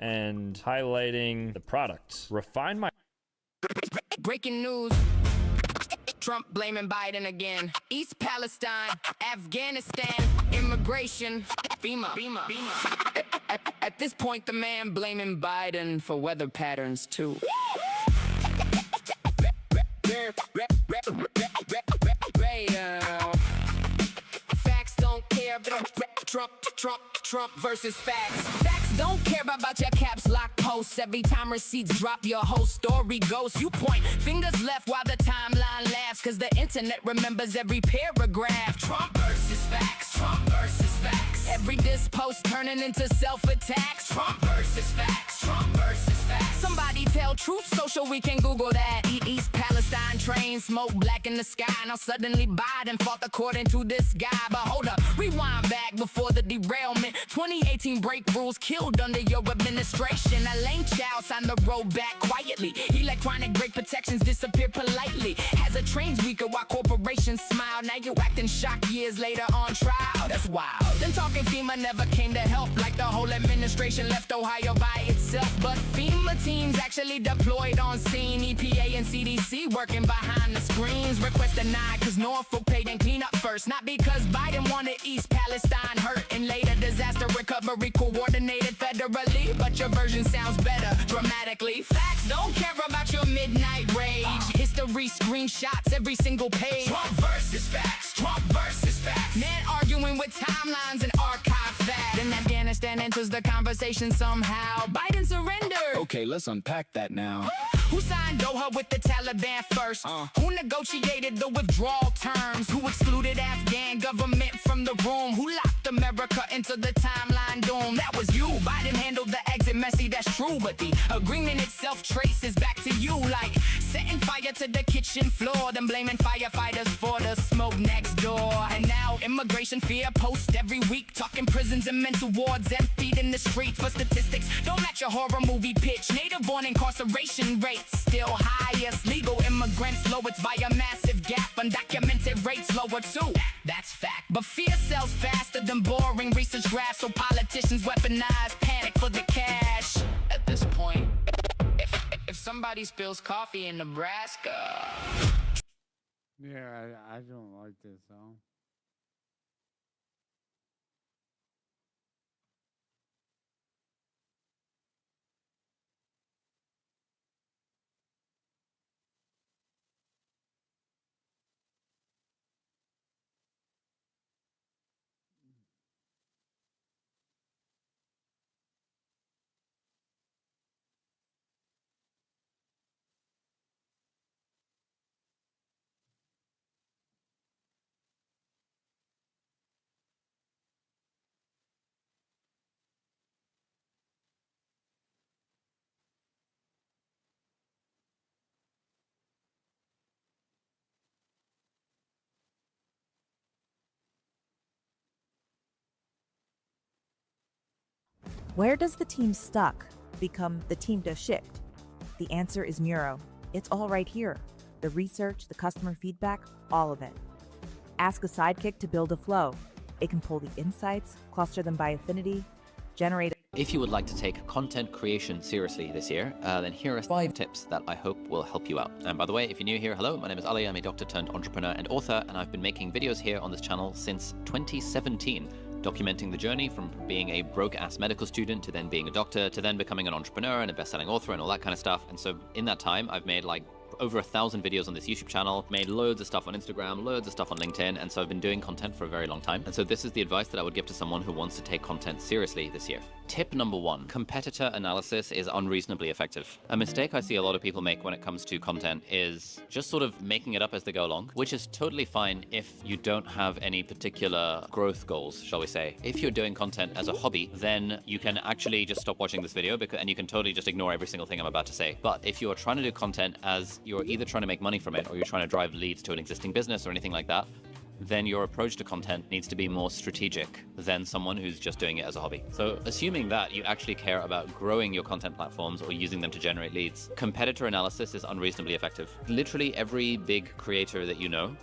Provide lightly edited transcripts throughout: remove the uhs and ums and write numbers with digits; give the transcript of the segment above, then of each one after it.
and highlighting the product. Refine my Breaking news. Trump blaming Biden again. East Palestine, Afghanistan, immigration, FEMA. At this point, the man blaming Biden for weather patterns too. Facts don't care, but Trump versus facts. Facts don't care about your caps lock posts. Every time receipts drop, your whole story goes. You point fingers left while the timeline laughs, cause the internet remembers every paragraph. Trump versus facts, Trump versus facts. Every diss post turning into self-attacks. Trump versus facts, Trump versus facts. Somebody tell Truth Social we can Google that. East Palestine train, smoke black in the sky. Now suddenly Biden fought according to this guy. But hold up, rewind back before the derailment. 2018 break rules killed under your administration. Elaine Chao signed the road back quietly. Electronic brake protections disappear politely. Has a trains weaker while corporations smile. Now you acting shocked years later on trial. That's wild. Then talking FEMA never came to help, like the whole administration left Ohio by itself. But FEMA teams actually deployed on scene. EPA and CDC working behind the screens. Request denied cause Norfolk paid and clean up first. Not because Biden wanted East Palestine hurt. And later disaster recovery coordinated federally. But your version sounds better dramatically. Facts don't care about your midnight rage. History screenshots every single page. Trump versus facts, Trump versus facts. Man arguing with timelines and archive facts. Then Afghanistan enters the conversation somehow. Biden surrendered. Okay, let's unpack that now. Who signed Doha with the Taliban first? Who negotiated the withdrawal terms? Who excluded Afghan government from the room? Who locked America into the timeline doom? That was you. Biden handled the exit messy, that's true. But the agreement itself traces back to you. Like setting fire to the kitchen floor, then blaming firefighters for the smoke next door. And now immigration fear post every week. Talking prisons and mental wards emptied in the streets. But statistics don't match your horror movie pitch. Native-born incarceration rates still highest. Legal immigrants low, it's by a massive gap. Undocumented rates lower too, that's fact. But fear sells faster than boring research graphs. So politicians weaponize panic for the cash. At this point, if somebody spills coffee in Nebraska. Yeah, I don't like this song. Where does the team stuck become the team to shift? The answer is Miro. It's all right here. The research, the customer feedback, all of it. Ask a sidekick to build a flow. It can pull the insights, cluster them by affinity, generate. If you would like to take content creation seriously this year, then here are 5 tips that I hope will help you out. And by the way, if you're new here, hello, my name is Ali. I'm a doctor turned entrepreneur and author, and I've been making videos here on this channel since 2017. Documenting the journey from being a broke-ass medical student to then being a doctor to then becoming an entrepreneur and a best-selling author and all that kind of stuff. And so in that time, I've made like over 1,000 videos on this YouTube channel, made loads of stuff on Instagram, loads of stuff on LinkedIn, and so I've been doing content for a very long time. And so this is the advice that I would give to someone who wants to take content seriously this year. Tip number 1, competitor analysis is unreasonably effective. A mistake I see a lot of people make when it comes to content is just sort of making it up as they go along, which is totally fine if you don't have any particular growth goals, shall we say. If you're doing content as a hobby, then you can actually just stop watching this video and you can totally just ignore every single thing I'm about to say. But if you are trying to do content as you're either trying to make money from it or you're trying to drive leads to an existing business or anything like that, then your approach to content needs to be more strategic than someone who's just doing it as a hobby. So assuming that you actually care about growing your content platforms or using them to generate leads, competitor analysis is unreasonably effective. Literally every big creator that you know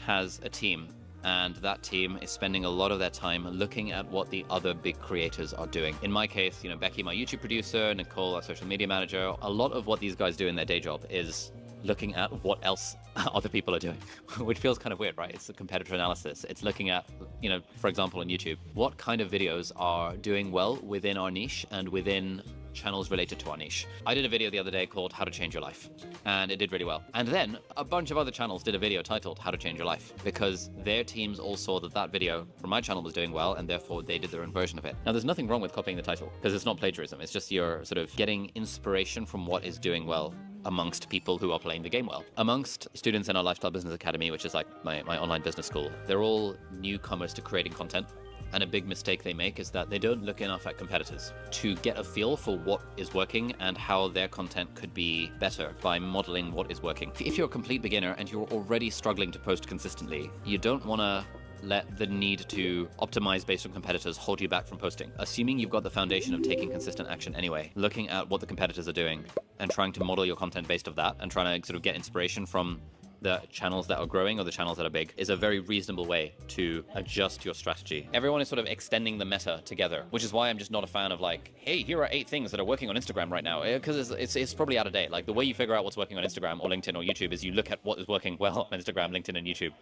has a team. and that team is spending a lot of their time looking at what the other big creators are doing. In my case, you know, Becky, my YouTube producer, Nicole, our social media manager, a lot of what these guys do in their day job is looking at what else other people are doing, which feels kind of weird, right? It's a competitor analysis. It's looking at, you know, for example, on YouTube, what kind of videos are doing well within our niche and within channels related to our niche. I did a video the other day called How to Change Your Life, and it did really well. And then a bunch of other channels did a video titled How to Change Your Life, because their teams all saw that that video from my channel was doing well, and therefore they did their own version of it. Now, there's nothing wrong with copying the title, because it's not plagiarism. It's just you're sort of getting inspiration from what is doing well amongst people who are playing the game well. Amongst students in our Lifestyle Business Academy, which is like my online business school, they're all newcomers to creating content. And a big mistake they make is that they don't look enough at competitors to get a feel for what is working and how their content could be better by modeling what is working. If you're a complete beginner and you're already struggling to post consistently, you don't want to let the need to optimize based on competitors hold you back from posting. Assuming you've got the foundation of taking consistent action anyway, looking at what the competitors are doing and trying to model your content based off that and trying to sort of get inspiration from the channels that are growing or the channels that are big is a very reasonable way to adjust your strategy. Everyone is sort of extending the meta together, which is why I'm just not a fan of like, hey, here are 8 things that are working on Instagram right now, because it's probably out of date. Like the way you figure out what's working on Instagram or LinkedIn or YouTube is you look at what is working well on Instagram, LinkedIn, and YouTube,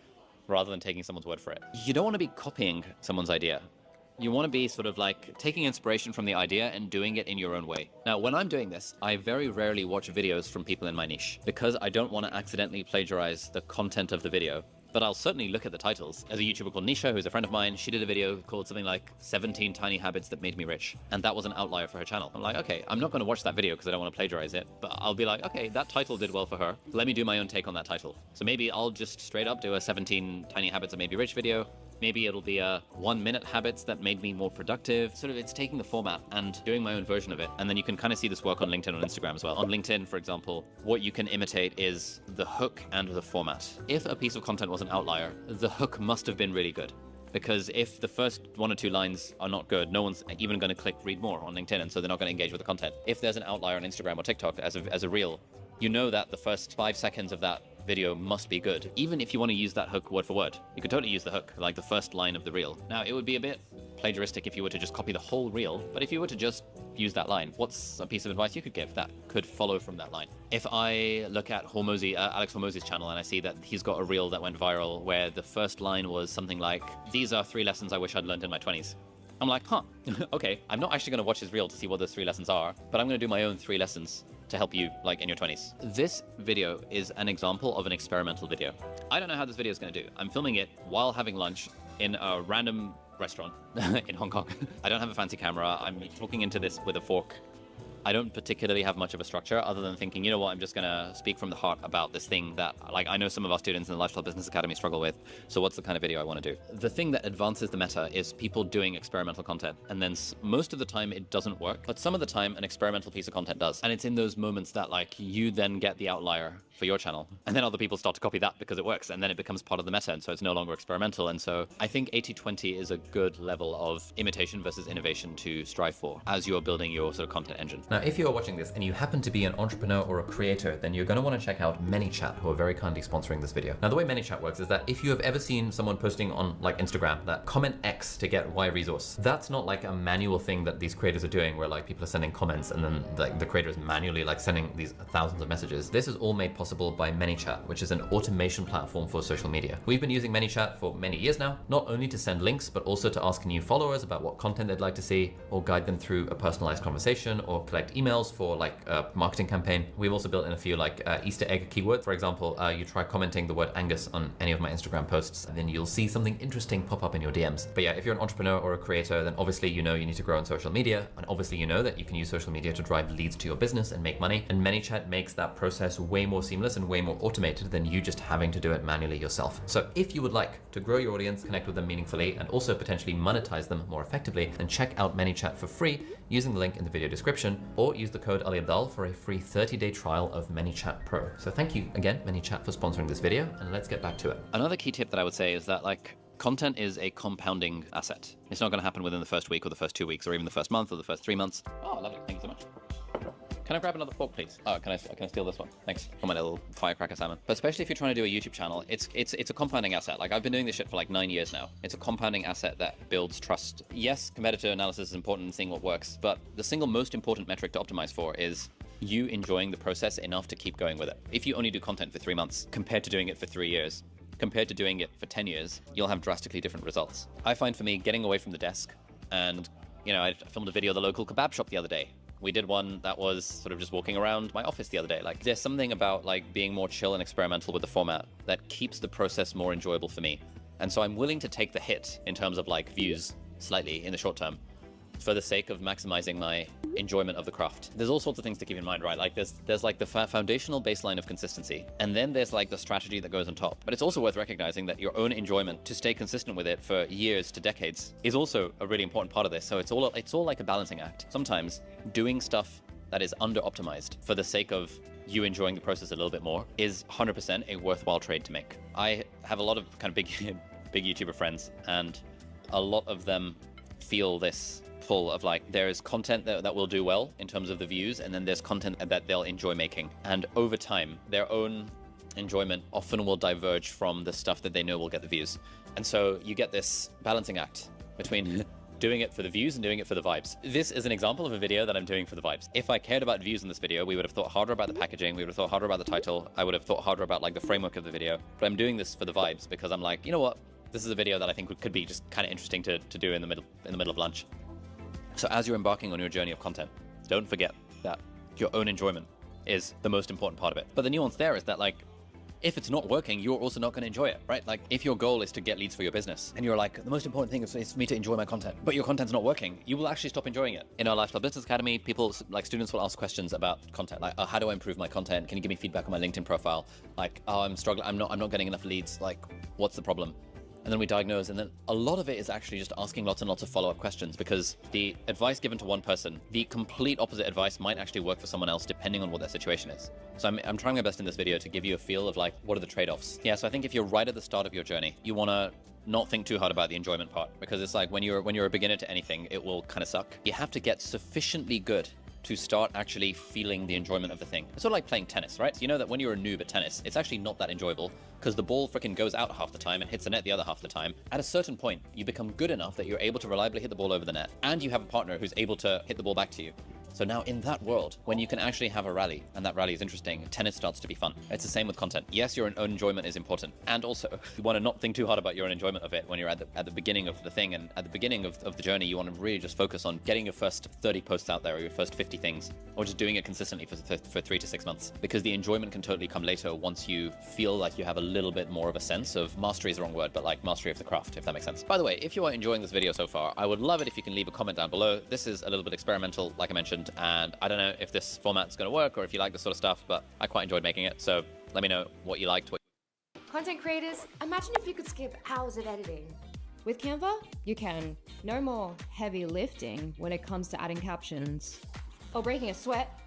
rather than taking someone's word for it. You don't want to be copying someone's idea. You want to be sort of like taking inspiration from the idea and doing it in your own way. Now, when I'm doing this, I very rarely watch videos from people in my niche because I don't want to accidentally plagiarize the content of the video. But I'll certainly look at the titles. As a YouTuber called Nisha, who's a friend of mine, she did a video called something like 17 Tiny Habits That Made Me Rich. And that was an outlier for her channel. I'm like, okay, I'm not going to watch that video because I don't want to plagiarize it. But I'll be like, okay, that title did well for her. Let me do my own take on that title. So maybe I'll just straight up do a 17 Tiny Habits That Made Me Rich video. Maybe it'll be a 1-minute habits that made me more productive. Sort of it's taking the format and doing my own version of it. And then you can kind of see this work on LinkedIn and Instagram as well. On LinkedIn, for example, what you can imitate is the hook and the format. If a piece of content was an outlier, the hook must have been really good. Because if the first 1 or 2 lines are not good, no one's even going to click read more on LinkedIn, and so they're not going to engage with the content. If there's an outlier on Instagram or TikTok as a reel, you know that the first 5 seconds of that video must be good. Even if you want to use that hook word for word, you could totally use the hook, like the first line of the reel. Now, it would be a bit plagiaristic if you were to just copy the whole reel, but if you were to just use that line, what's a piece of advice you could give that could follow from that line? If I look at Alex Hormozi's channel and I see that he's got a reel that went viral where the first line was something like, "These are 3 lessons I wish I'd learned in my 20s." I'm like, huh, okay, I'm not actually going to watch his reel to see what those 3 lessons are, but I'm going to do my own 3 lessons to help you, like, in your 20s. This video is an example of an experimental video. I don't know how this video is going to do. I'm filming it while having lunch in a random restaurant in Hong Kong. I don't have a fancy camera. I'm talking into this with a fork. I don't particularly have much of a structure other than thinking, you know what, I'm just going to speak from the heart about this thing that, like, I know some of our students in the Lifestyle Business Academy struggle with. So what's the kind of video I want to do? The thing that advances the meta is people doing experimental content. And then most of the time it doesn't work, but some of the time an experimental piece of content does. And it's in those moments that, like, you then get the outlier for your channel. And then other people start to copy that because it works. And then it becomes part of the meta. And so it's no longer experimental. And so I think 80-20 is a good level of imitation versus innovation to strive for as you're building your sort of content engine. Now, if you're watching this and you happen to be an entrepreneur or a creator, then you're going to want to check out ManyChat, who are very kindly sponsoring this video. Now, the way ManyChat works is that if you have ever seen someone posting on like Instagram that comment X to get Y resource, that's not like a manual thing that these creators are doing where like people are sending comments and then the creator is manually like sending these thousands of messages. This is all made possible by ManyChat, which is an automation platform for social media. We've been using ManyChat for many years now, not only to send links, but also to ask new followers about what content they'd like to see, or guide them through a personalized conversation, or collect emails for like a marketing campaign. We've also built in a few like Easter egg keywords. For example, you try commenting the word Angus on any of my Instagram posts, and then you'll see something interesting pop up in your DMs. But yeah, if you're an entrepreneur or a creator, then obviously you know you need to grow on social media, and obviously you know that you can use social media to drive leads to your business and make money. And ManyChat makes that process way more seamless and way more automated than you just having to do it manually yourself. So if you would like to grow your audience, connect with them meaningfully, and also potentially monetize them more effectively, then check out ManyChat for free using the link in the video description, or use the code Ali Abdaal for a free 30-day trial of ManyChat Pro. So thank you again, ManyChat, for sponsoring this video, and let's get back to it. Another key tip that I would say is that, like, content is a compounding asset. It's not going to happen within the first week or the first 2 weeks or even the first month or the first 3 months. Oh, lovely. Thank you so much. Can I grab another fork, please? Oh, can I steal this one? Thanks for my little firecracker salmon. But especially if you're trying to do a YouTube channel, it's a compounding asset. Like, I've been doing this shit for like 9 years now. It's a compounding asset that builds trust. Yes, competitor analysis is important and seeing what works, but the single most important metric to optimize for is you enjoying the process enough to keep going with it. If you only do content for 3 months compared to doing it for 3 years, compared to doing it for 10 years, you'll have drastically different results. I find for me, getting away from the desk, and I filmed a video of the local kebab shop the other day. We did one that was sort of just walking around my office the other day. Like, there's something about like being more chill and experimental with the format that keeps the process more enjoyable for me. And so I'm willing to take the hit in terms of like views slightly in the short term for the sake of maximizing my enjoyment of the craft. There's all sorts of things to keep in mind, right? Like there's like the foundational baseline of consistency, and then there's like the strategy that goes on top. But it's also worth recognizing that your own enjoyment, to stay consistent with it for years to decades, is also a really important part of this. So it's all like a balancing act. Sometimes doing stuff that is under-optimized for the sake of you enjoying the process a little bit more is 100% a worthwhile trade to make. I have a lot of kind of big YouTuber friends, and a lot of them feel this pull of like, there is content that will do well in terms of the views, and then there's content that they'll enjoy making. And over time, their own enjoyment often will diverge from the stuff that they know will get the views. And so you get this balancing act between doing it for the views and doing it for the vibes. This is an example of a video that I'm doing for the vibes. If I cared about views in this video, we would have thought harder about the packaging, we would have thought harder about the title, I would have thought harder about like the framework of the video. But I'm doing this for the vibes because I'm like, you know what? This is a video that I think could be just kind of interesting to do in the middle of lunch. So as you're embarking on your journey of content, don't forget that your own enjoyment is the most important part of it. But the nuance there is that, like, if it's not working, you're also not going to enjoy it, right? Like, if your goal is to get leads for your business, and you're like, the most important thing is for me to enjoy my content, but your content's not working, you will actually stop enjoying it. In our Lifestyle Business Academy, students will ask questions about content, like, oh, how do I improve my content? Can you give me feedback on my LinkedIn profile? Like, oh, I'm struggling, I'm not getting enough leads. Like, what's the problem? And then we diagnose, and then a lot of it is actually just asking lots and lots of follow-up questions, because the advice given to one person, the complete opposite advice might actually work for someone else depending on what their situation is. So I'm trying my best in this video to give you a feel of like, what are the trade-offs? Yeah, so I think if you're right at the start of your journey, you want to not think too hard about the enjoyment part, because it's like when you're a beginner to anything, it will kind of suck. You have to get sufficiently good to start actually feeling the enjoyment of the thing. It's sort of like playing tennis, right? So you know that when you're a noob at tennis, it's actually not that enjoyable because the ball freaking goes out half the time and hits the net the other half the time. At a certain point, you become good enough that you're able to reliably hit the ball over the net, and you have a partner who's able to hit the ball back to you. So now in that world, when you can actually have a rally, and that rally is interesting, tennis starts to be fun. It's the same with content. Yes, your own enjoyment is important. And also, you want to not think too hard about your own enjoyment of it when you're at the beginning of the thing. And at the beginning of the journey, you want to really just focus on getting your first 30 posts out there, or your first 50 things, or just doing it consistently for 3 to 6 months. Because the enjoyment can totally come later once you feel like you have a little bit more of a sense of, mastery is the wrong word, but like mastery of the craft, if that makes sense. By the way, if you are enjoying this video so far, I would love it if you can leave a comment down below. This is a little bit experimental, like I mentioned, and I don't know if this format's going to work or if you like this sort of stuff, but I quite enjoyed making it. So let me know what you liked. Content creators, imagine if you could skip hours of editing. With Canva, you can. No more heavy lifting when it comes to adding captions or breaking a sweat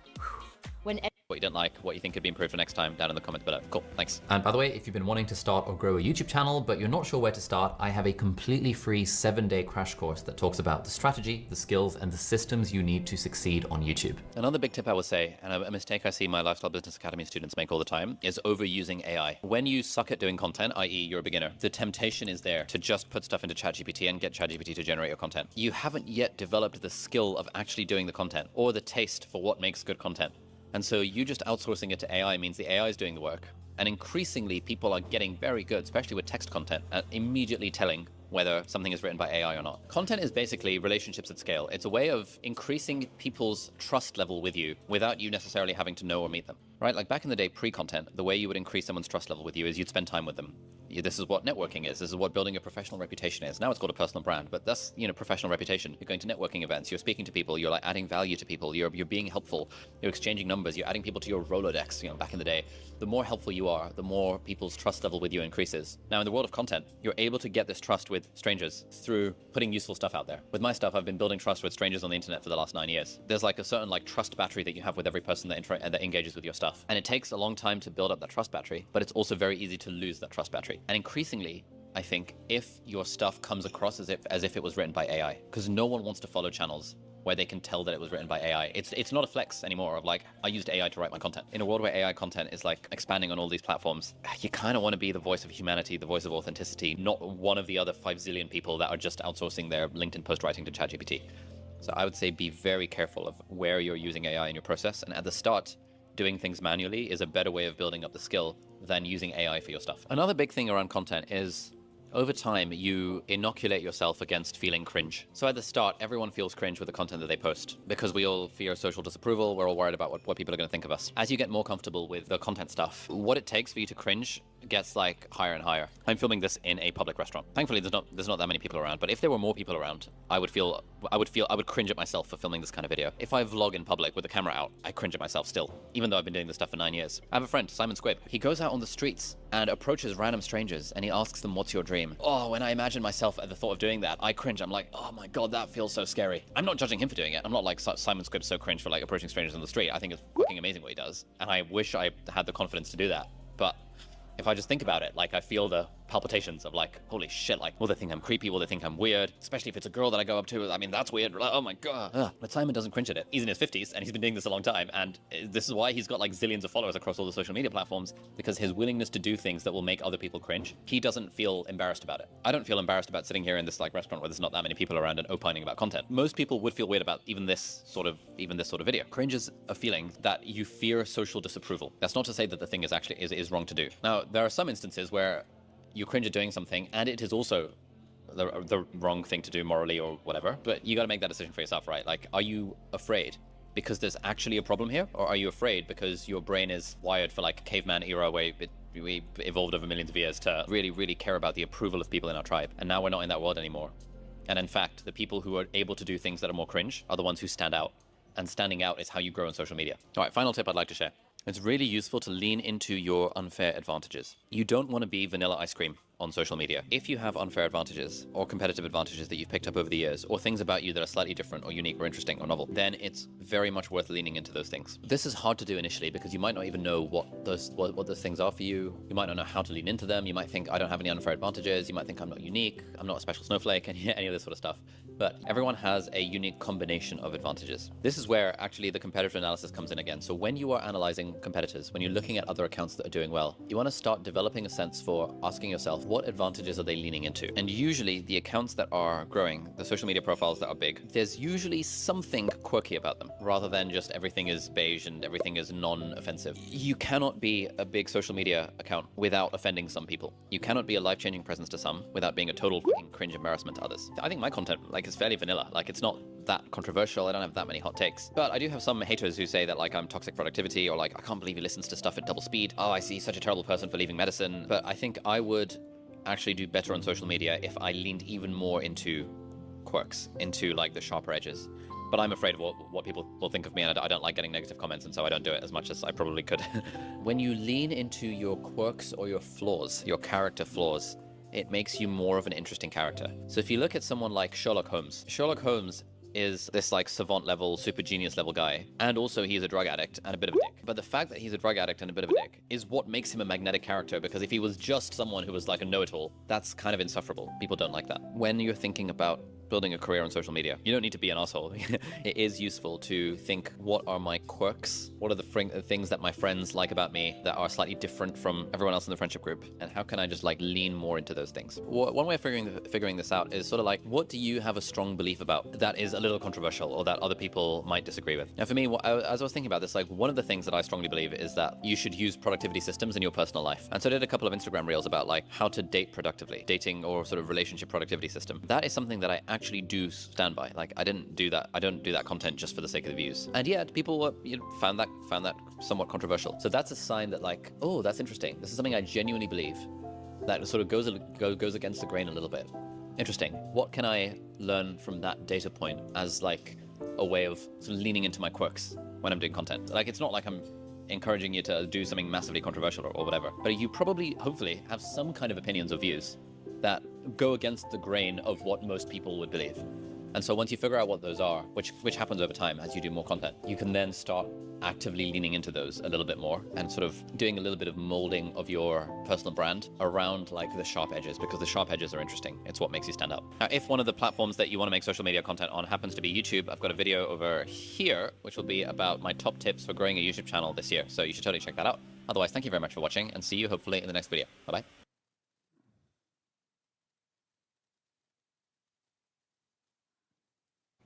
when What you didn't like, what you think could be improved for next time, down in the comments below. Cool, thanks. And by the way, if you've been wanting to start or grow a YouTube channel, but you're not sure where to start, I have a completely free 7-day crash course that talks about the strategy, the skills, and the systems you need to succeed on YouTube. Another big tip I would say, and a mistake I see my Lifestyle Business Academy students make all the time, is overusing AI. When you suck at doing content, i.e. you're a beginner, the temptation is there to just put stuff into ChatGPT and get ChatGPT to generate your content. You haven't yet developed the skill of actually doing the content or the taste for what makes good content. And so you just outsourcing it to AI means the AI is doing the work. And increasingly, people are getting very good, especially with text content, at immediately telling whether something is written by AI or not. Content is basically relationships at scale. It's a way of increasing people's trust level with you without you necessarily having to know or meet them, right? Like back in the day, pre-content, the way you would increase someone's trust level with you is you'd spend time with them. This is what networking is. This is what building a professional reputation is. Now it's called a personal brand, but that's, professional reputation. You're going to networking events, you're speaking to people, you're like adding value to people, you're being helpful, you're exchanging numbers, you're adding people to your Rolodex, back in the day. The more helpful you are, the more people's trust level with you increases. Now in the world of content, you're able to get this trust with strangers through putting useful stuff out there. With my stuff, I've been building trust with strangers on the internet for the last 9 years. There's like a certain trust battery that you have with every person that engages with your stuff. And it takes a long time to build up that trust battery, but it's also very easy to lose that trust battery. And increasingly, I think, if your stuff comes across as if it was written by AI, because no one wants to follow channels where they can tell that it was written by AI. It's not a flex anymore of like, I used AI to write my content. In a world where AI content is like expanding on all these platforms, you kind of want to be the voice of humanity, the voice of authenticity, not one of the other 5 zillion people that are just outsourcing their LinkedIn post writing to ChatGPT. So I would say be very careful of where you're using AI in your process. And at the start, doing things manually is a better way of building up the skill than using AI for your stuff. Another big thing around content is over time, you inoculate yourself against feeling cringe. So at the start, everyone feels cringe with the content that they post because we all fear social disapproval. We're all worried about what people are going to think of us. As you get more comfortable with the content stuff, what it takes for you to cringe gets like higher and higher. I'm filming this in a public restaurant. Thankfully, there's not that many people around, but if there were more people around, I would cringe at myself for filming this kind of video. If I vlog in public with the camera out, I cringe at myself still, even though I've been doing this stuff for 9 years. I have a friend, Simon Squibb. He goes out on the streets and approaches random strangers and he asks them, "What's your dream?" Oh, when I imagine myself at the thought of doing that, I cringe. I'm like, oh my God, that feels so scary. I'm not judging him for doing it. I'm not like Simon Squibb so cringe for like approaching strangers on the street. I think it's fucking amazing what he does. And I wish I had the confidence to do that. But if I just think about it, like I feel the palpitations of like, holy shit, like, will they think I'm creepy? Will they think I'm weird? Especially if it's a girl that I go up to. I mean, that's weird. Like, oh my God. Ugh. But Simon doesn't cringe at it. He's in his 50s and he's been doing this a long time. And this is why he's got like zillions of followers across all the social media platforms, because his willingness to do things that will make other people cringe, he doesn't feel embarrassed about it. I don't feel embarrassed about sitting here in this like restaurant where there's not that many people around and opining about content. Most people would feel weird about even this sort of video. Cringe is a feeling that you fear social disapproval. That's not to say that the thing is actually is wrong to do. Now, there are some instances where you cringe at doing something and it is also the wrong thing to do morally or whatever, but you got to make that decision for yourself, right? Like, are you afraid because there's actually a problem here, or are you afraid because your brain is wired for like caveman era where we evolved over millions of years to really, really care about the approval of people in our tribe, and now we're not in that world anymore? And in fact, the people who are able to do things that are more cringe are the ones who stand out, and standing out is how you grow on social media. All right, final tip I'd like to share. It's really useful to lean into your unfair advantages. You don't want to be vanilla ice cream on social media. If you have unfair advantages or competitive advantages that you've picked up over the years, or things about you that are slightly different or unique or interesting or novel, then it's very much worth leaning into those things. This is hard to do initially because you might not even know what those things are for you. You might not know how to lean into them. You might think, I don't have any unfair advantages. You might think I'm not unique. I'm not a special snowflake, and any of this sort of stuff. But everyone has a unique combination of advantages. This is where actually the competitor analysis comes in again. So when you are analyzing competitors, when you're looking at other accounts that are doing well, you want to start developing a sense for asking yourself, what advantages are they leaning into? And usually the accounts that are growing, the social media profiles that are big, there's usually something quirky about them, rather than just everything is beige and everything is non-offensive. You cannot be a big social media account without offending some people. You cannot be a life-changing presence to some without being a total fucking cringe embarrassment to others. I think my content, is fairly vanilla. It's not that controversial. I don't have that many hot takes. But I do have some haters who say that I'm toxic productivity, or I can't believe he listens to stuff at double speed. Oh, I see, such a terrible person for leaving medicine. But I think I would actually do better on social media if I leaned even more into quirks, into the sharper edges. But I'm afraid of what people will think of me, and I don't like getting negative comments, and so I don't do it as much as I probably could. When you lean into your quirks or your flaws, your character flaws, it makes you more of an interesting character. So if you look at someone like Sherlock Holmes is this savant level, super genius level guy, and also he's a drug addict and a bit of a dick. But the fact that he's a drug addict and a bit of a dick is what makes him a magnetic character, because if he was just someone who was a know-it-all, that's kind of insufferable. People don't like that. When you're thinking about building a career on social media, you don't need to be an asshole. It is useful to think, what are my quirks? What are the things that my friends like about me that are slightly different from everyone else in the friendship group? And how can I just lean more into those things? One way of figuring this out is sort of what do you have a strong belief about that is a little controversial, or that other people might disagree with? Now for me, as I was thinking about this, one of the things that I strongly believe is that you should use productivity systems in your personal life. And so I did a couple of Instagram reels about how to date productively, dating or sort of relationship productivity system. That is something that I actually do stand by. I don't do that content just for the sake of the views. And yet people found that somewhat controversial. So that's a sign that oh, that's interesting. This is something I genuinely believe that sort of goes against the grain a little bit. Interesting. What can I learn from that data point as a way of sort of leaning into my quirks when I'm doing content? It's not I'm encouraging you to do something massively controversial or whatever, but you probably, hopefully, have some kind of opinions or views that go against the grain of what most people would believe. And so once you figure out what those are, which happens over time as you do more content, you can then start actively leaning into those a little bit more and sort of doing a little bit of molding of your personal brand around like the sharp edges, because the sharp edges are interesting. It's what makes you stand out. Now, if one of the platforms that you want to make social media content on happens to be YouTube, I've got a video over here, which will be about my top tips for growing a YouTube channel this year. So you should totally check that out. Otherwise, thank you very much for watching, and see you hopefully in the next video. Bye-bye.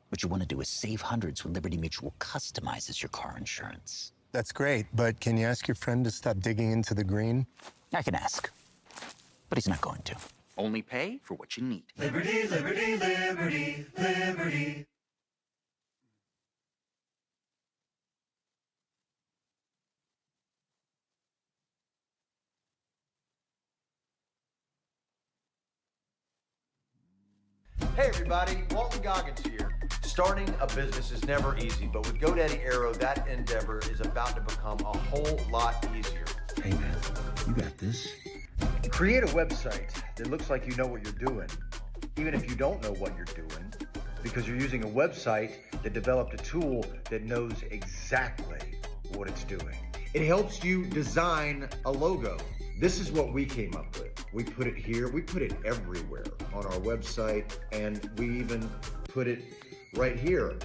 What you want to do is save hundreds when Liberty Mutual customizes your car insurance. That's great, but can you ask your friend to stop digging into the green? I can ask, but he's not going to. Only pay for what you need. Liberty, liberty, liberty, liberty. Hey everybody, Walton Goggins here. Starting a business is never easy, but with GoDaddy Aero, that endeavor is about to become a whole lot easier. Hey man, you got this. Create a website that looks like you know what you're doing, even if you don't know what you're doing, because you're using a website that developed a tool that knows exactly what it's doing. It helps you design a logo. This is what we came up with. We put it here, we put it everywhere on our website, and we even put it right here.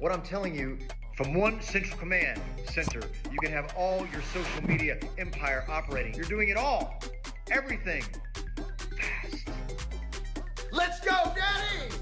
What I'm telling you, from one central command center, you can have all your social media empire operating. You're doing it all, everything, fast. Let's go, Daddy!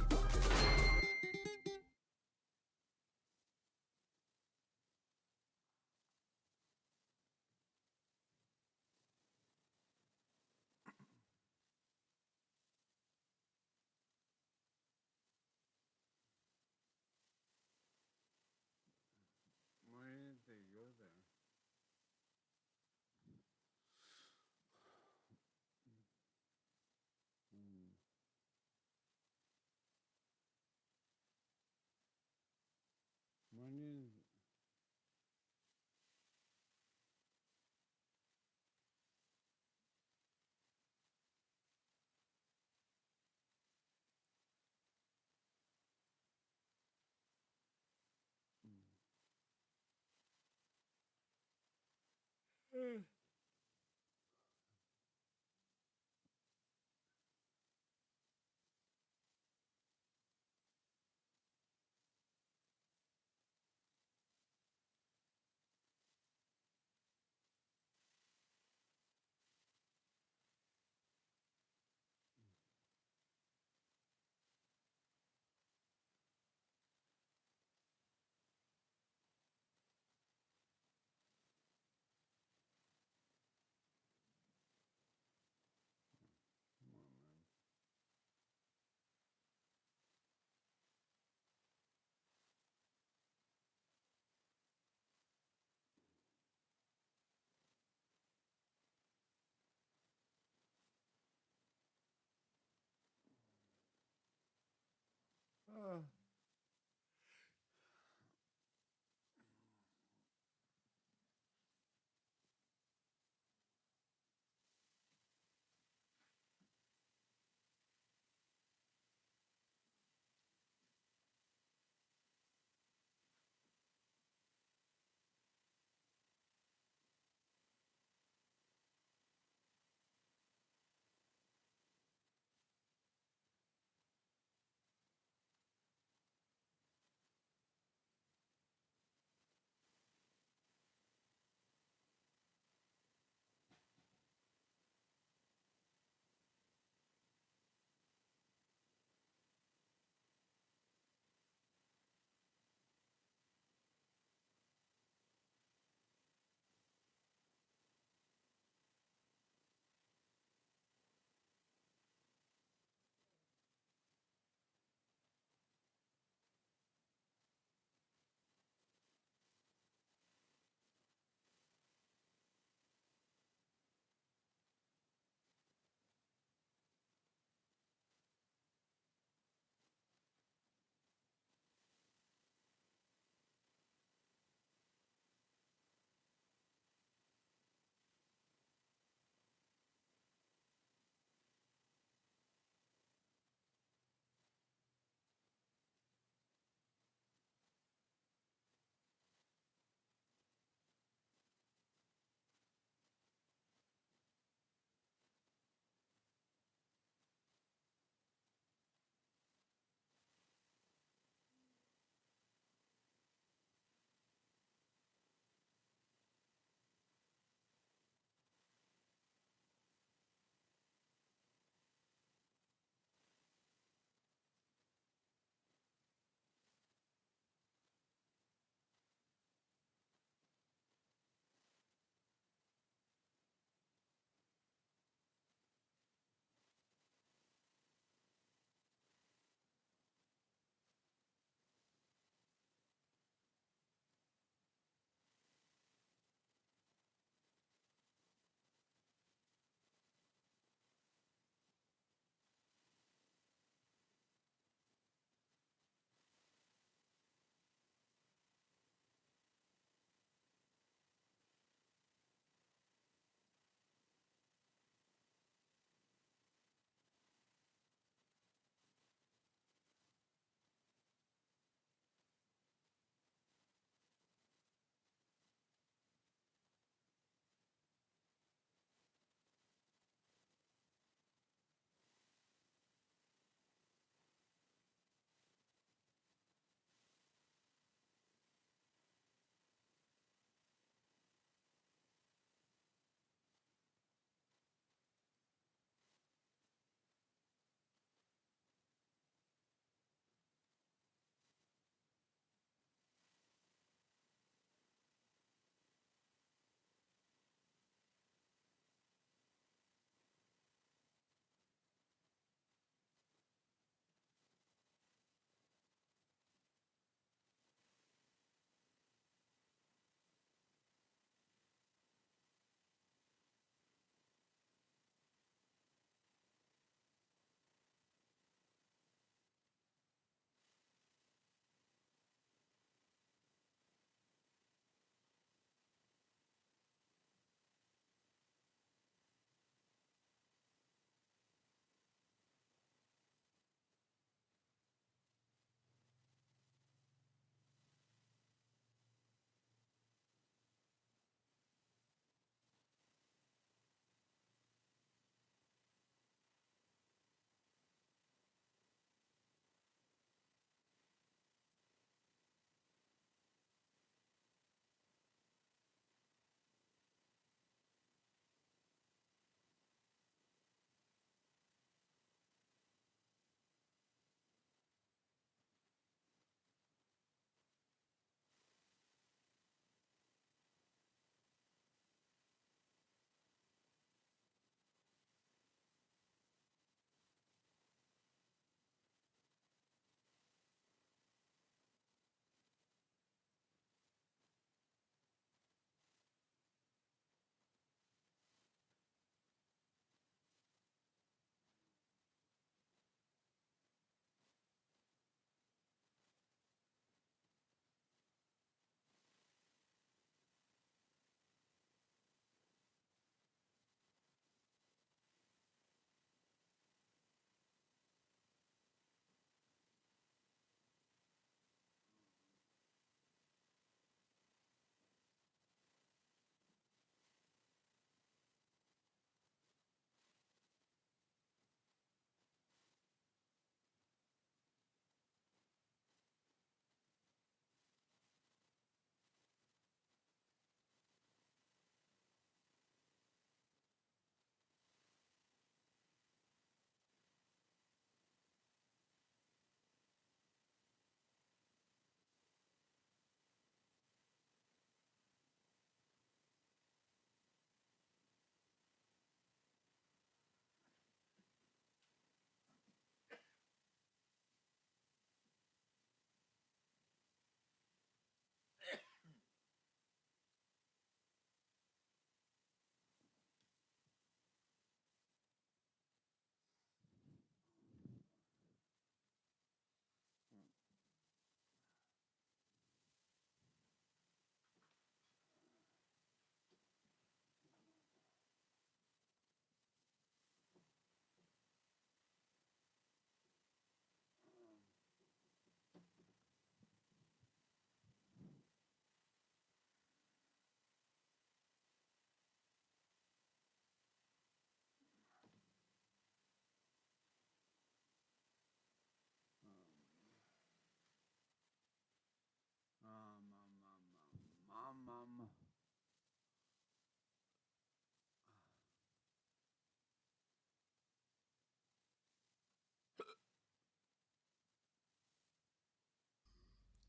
Why didn't they go there? Why didn't...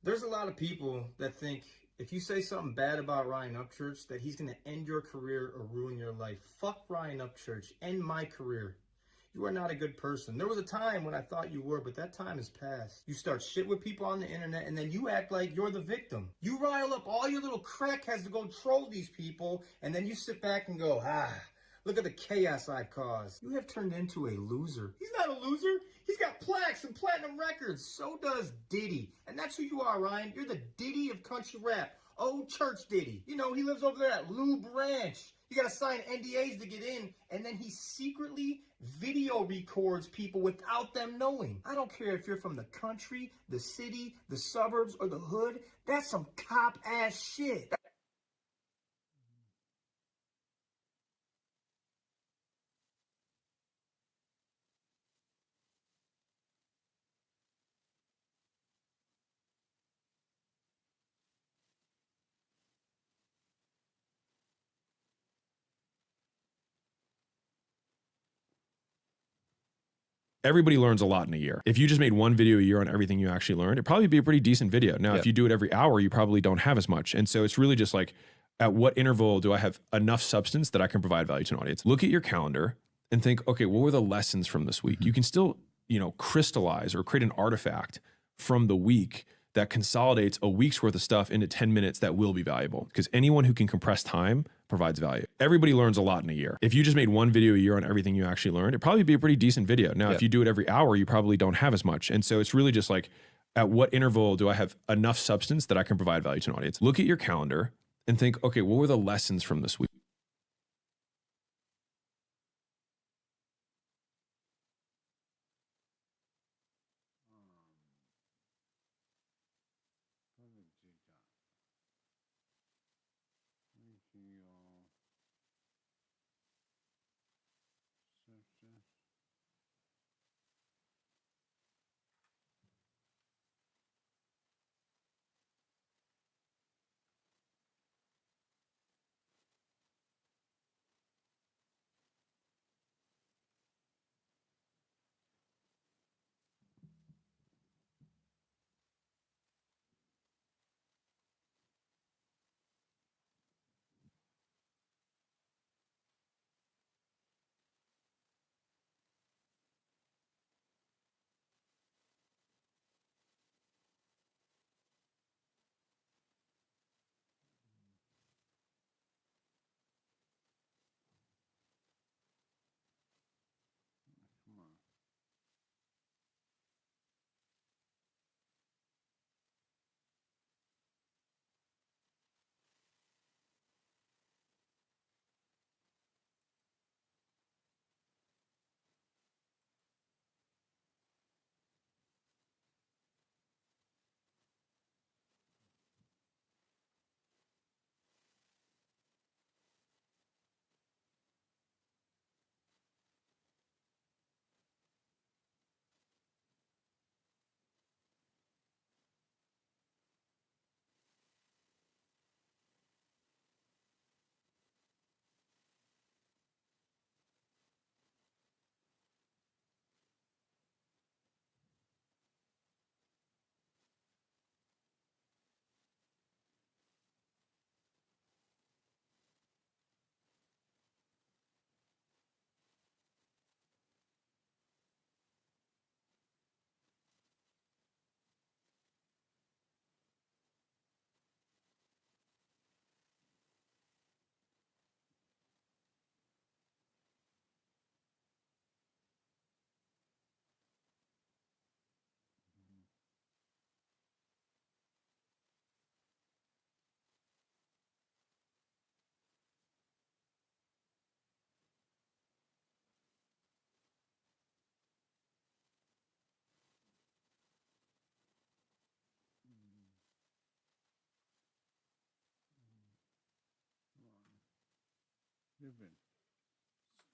There's a lot of people that think if you say something bad about Ryan Upchurch, that he's going to end your career or ruin your life. Fuck Ryan Upchurch. End my career. You are not a good person. There was a time when I thought you were, but that time has passed. You start shit with people on the internet, and then you act like you're the victim. You rile up all your little crackheads to go troll these people, and then you sit back and go, look at the chaos I've caused. You have turned into a loser. He's not a loser. He's got plaques and platinum records. So does Diddy. And that's who you are, Ryan. You're the Diddy of country rap. Oh, Church Diddy. You know, he lives over there at Lube Ranch. You gotta sign NDAs to get in, and then he secretly video records people without them knowing. I don't care if you're from the country, the city, the suburbs, or the hood. That's some cop-ass shit. Everybody learns a lot in a year. If you just made one video a year on everything you actually learned, it'd probably be a pretty decent video. Now, if you do it every hour, you probably don't have as much. And so it's really just like, at what interval do I have enough substance that I can provide value to an audience? Look at your calendar and think, okay, what were the lessons from this week? You can still, crystallize or create an artifact from the week that consolidates a week's worth of stuff into 10 minutes that will be valuable, because anyone who can compress time provides value. Everybody learns a lot in a year. If you just made one video a year on everything you actually learned, it'd probably be a pretty decent video. Now, if you do it every hour, you probably don't have as much. And so it's really just like, at what interval do I have enough substance that I can provide value to an audience? Look at your calendar and think, okay, what were the lessons from this week?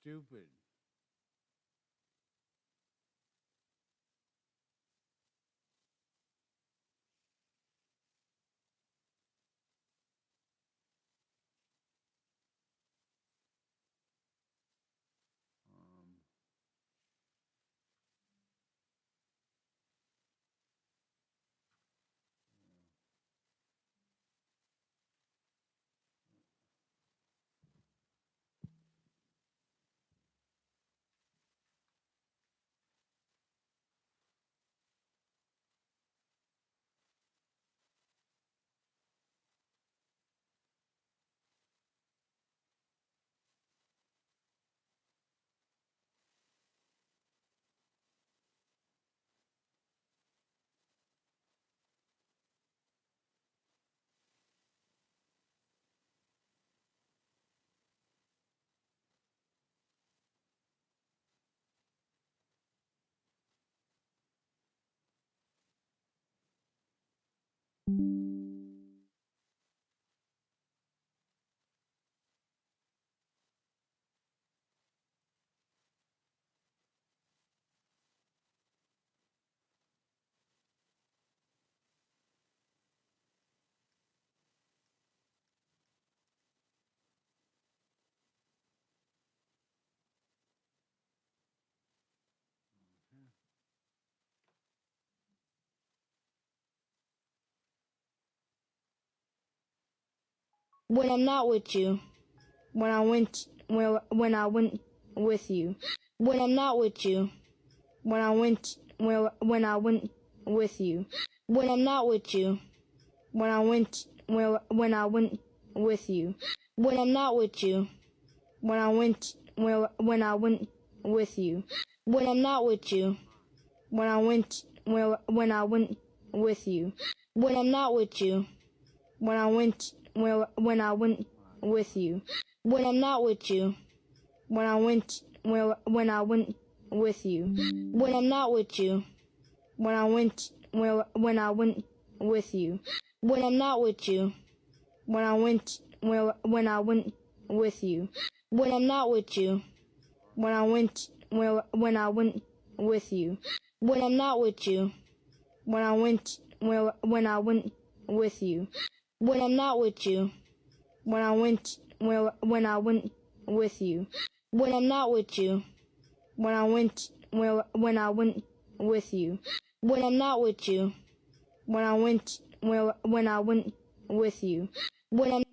Stupid. When I'm not with you. When I went with you. When I'm not with you. When I went with you. When I'm not with you. When I went with you. When I'm not with you. When I went with you. When I'm not with you. When I went with you. When I'm not with you. When I went with you. When I'm not with you. When I went with you. When I'm not with you. When I went with you. When I'm not with you. When I went with you. When I'm not with you. When I went with you. When I'm not with you. When I went with you. When I'm not with you. When I went with you. When I'm not with you. When I went with you. When I'm not with you. When I went with you. When I'm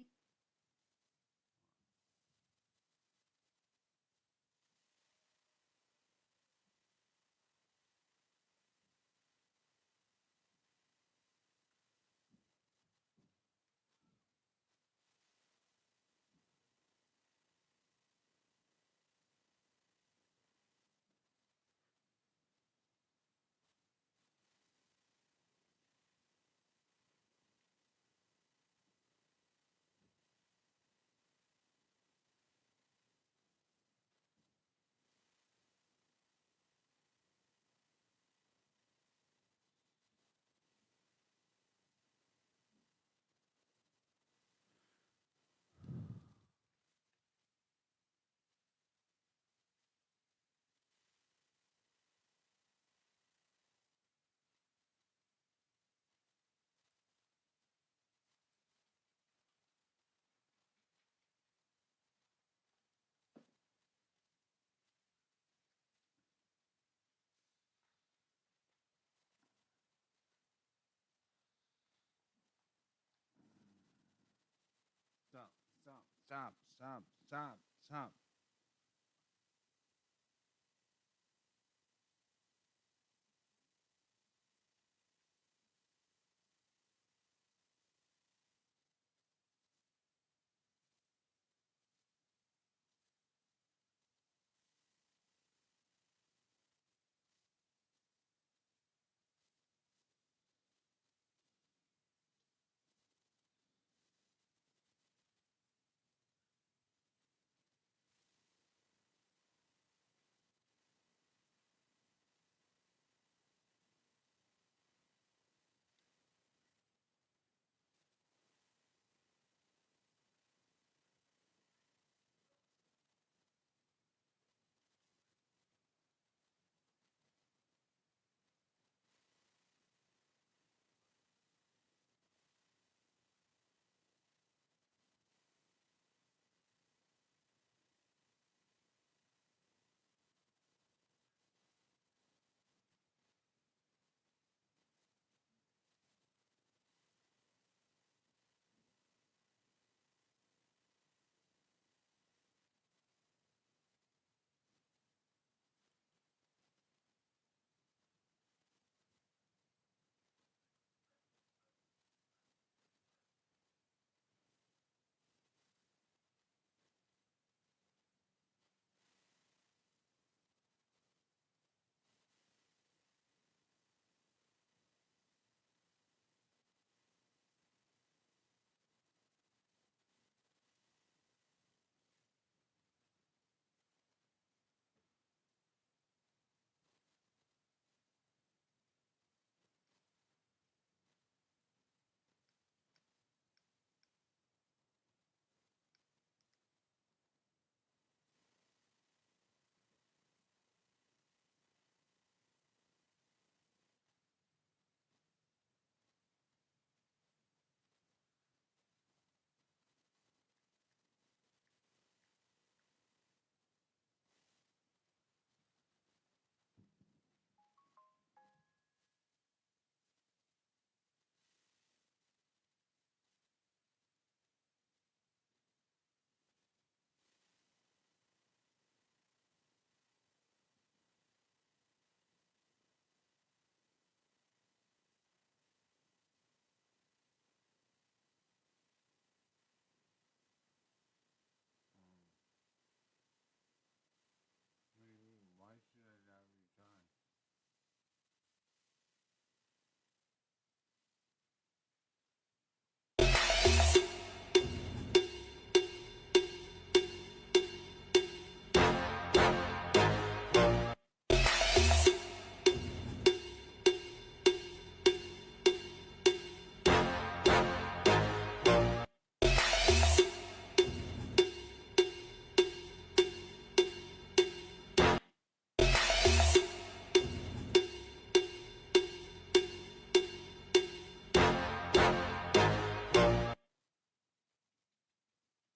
Stop.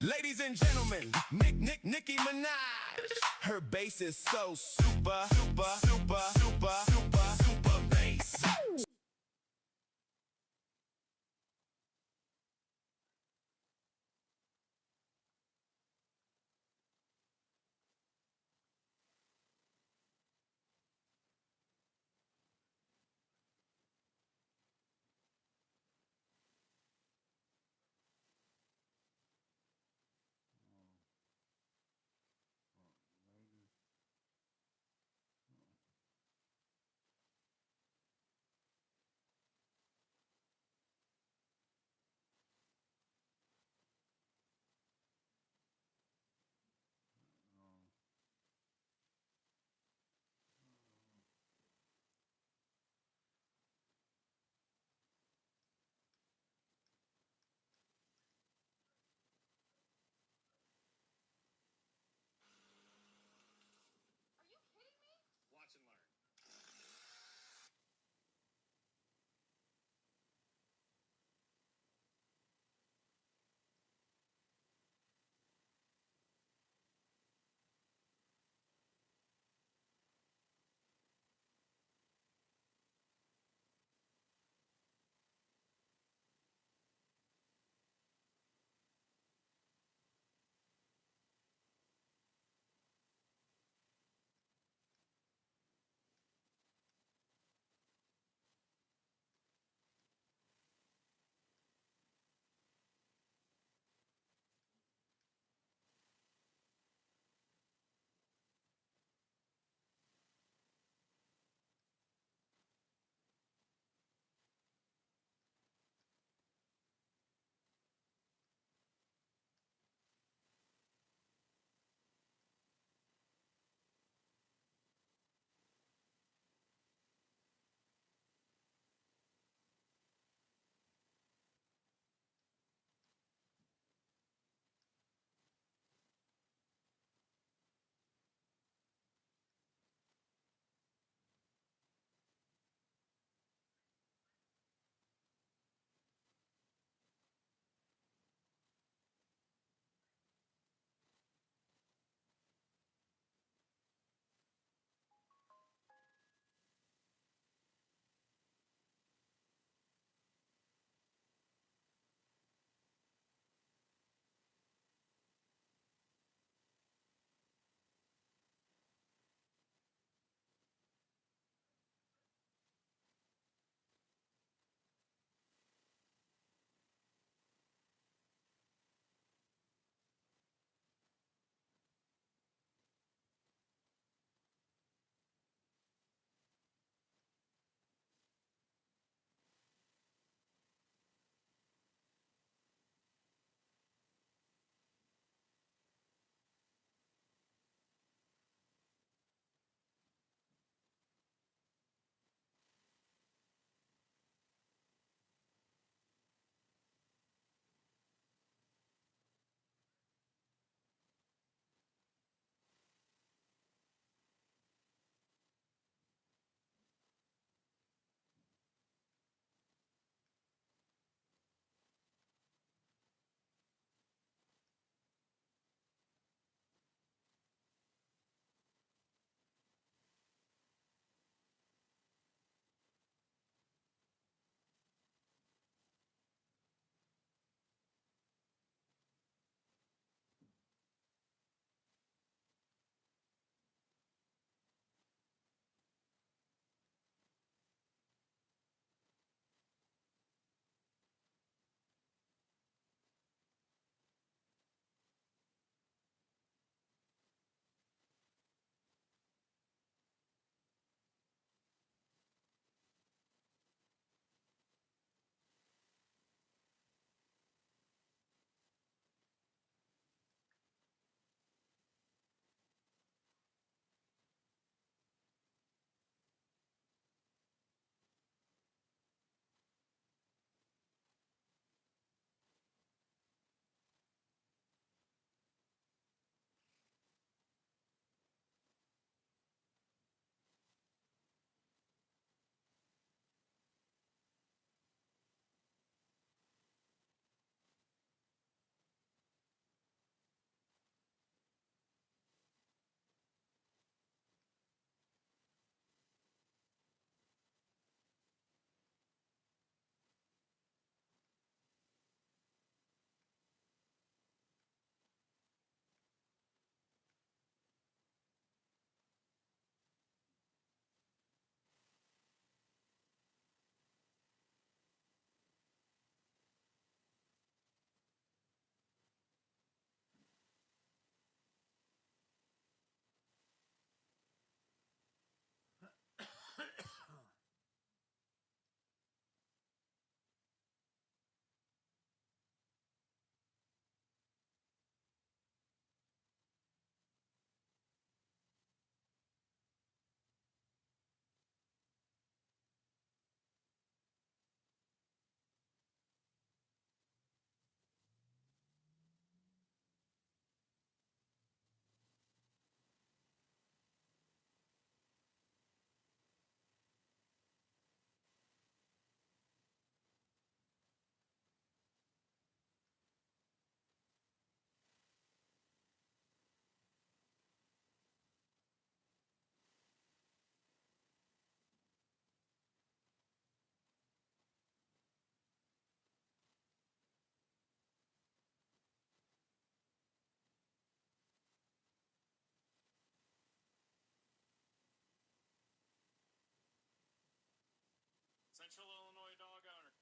Ladies and gentlemen, Nicki Minaj. Her bass is so super bass. Central Illinois dog owner.